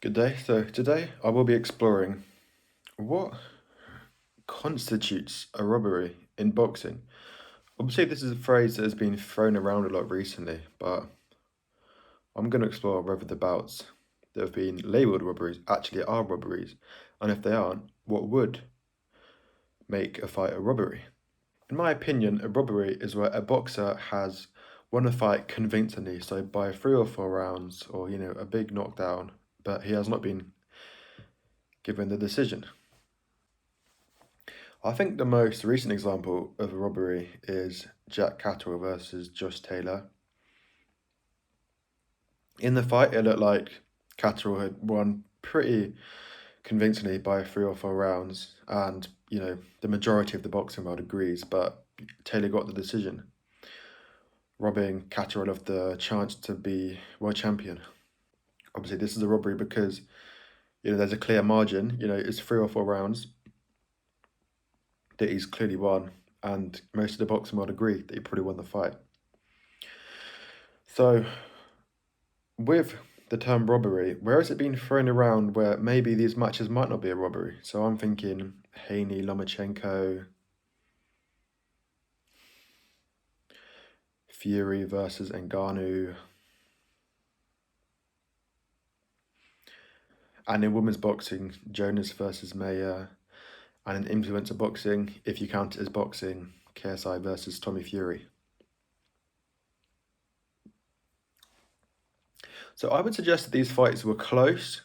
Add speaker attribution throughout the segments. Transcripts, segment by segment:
Speaker 1: Good day. So today I will be exploring what constitutes a robbery in boxing. Obviously, this is a phrase that has been thrown around a lot recently, but I'm going to explore whether the bouts that have been labelled robberies actually are robberies, and if they aren't, what would make a fight a robbery. In my opinion, a robbery is where a boxer has won a fight convincingly, so by 3 or 4 rounds, or a big knockdown, but he has not been given the decision. I think the most recent example of a robbery is Jack Catterall versus Josh Taylor. In the fight, it looked like Catterall had won pretty convincingly by 3 or 4 rounds, and the majority of the boxing world agrees. But Taylor got the decision, robbing Catterall of the chance to be world champion. Obviously, this is a robbery because there's a clear margin. It's 3 or 4 rounds that he's clearly won, and most of the boxing world agree that he probably won the fight. So, with the term robbery, where has it been thrown around where maybe these matches might not be a robbery? So I'm thinking Haney, Lomachenko, Fury versus Ngannou, and in women's boxing, Jonas versus Mayer, and in influencer boxing, if you count it as boxing, KSI versus Tommy Fury. So I would suggest that these fights were close,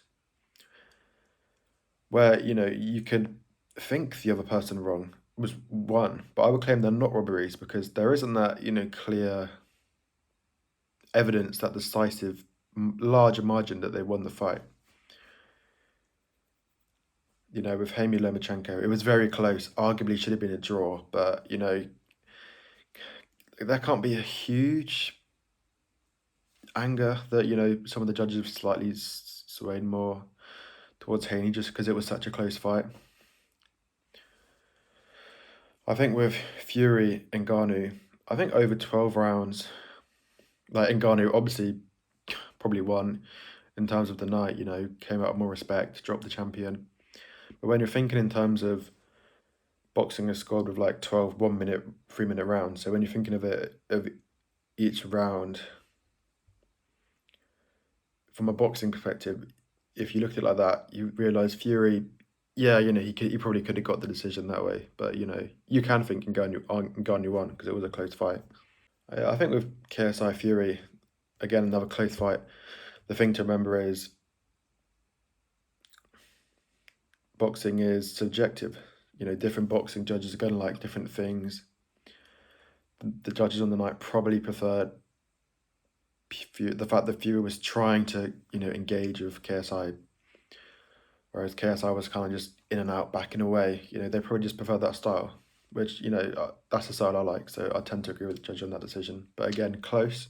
Speaker 1: where you could think the other person wrong was won, but I would claim they're not robberies because there isn't that clear evidence, that decisive larger margin that they won the fight. With Haney Lomachenko, it was very close. Arguably should have been a draw, but there can't be a huge anger that some of the judges have slightly swayed more towards Haney just because it was such a close fight. I think with Fury and Ngannou, I think over 12 rounds, like Ngannou obviously probably won in terms of the night, came out with more respect, dropped the champion. But when you're thinking in terms of boxing a squad with like 12 1 minute, 3 minute rounds, so when you're thinking of each round from a boxing perspective, if you look at it like that, you realise Fury, yeah, he probably could have got the decision that way, but you can think Ngannou won because it was a close fight. I think with KSI Fury, again another close fight. The thing to remember is boxing is subjective. Different boxing judges are going to like different things. The judges on the night probably preferred the fact that Fury was trying to, engage with KSI, whereas KSI was kind of just in and out, backing away. They probably just preferred that style, which, that's the style I like. So I tend to agree with the judge on that decision. But again, close.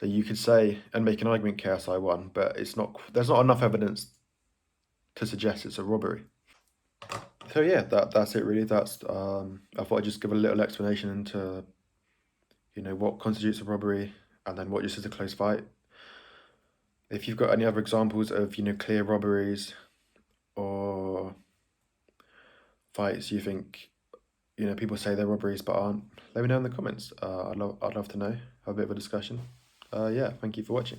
Speaker 1: So you could say and make an argument KSI won, but there's not enough evidence to suggest it's a robbery. So yeah, that's it really. I thought I'd just give a little explanation into what constitutes a robbery, and then what just is a close fight. If you've got any other examples of clear robberies or fights you think people say they're robberies but aren't, let me know in the comments. I'd love to know. Have a bit of a discussion. Yeah, thank you for watching.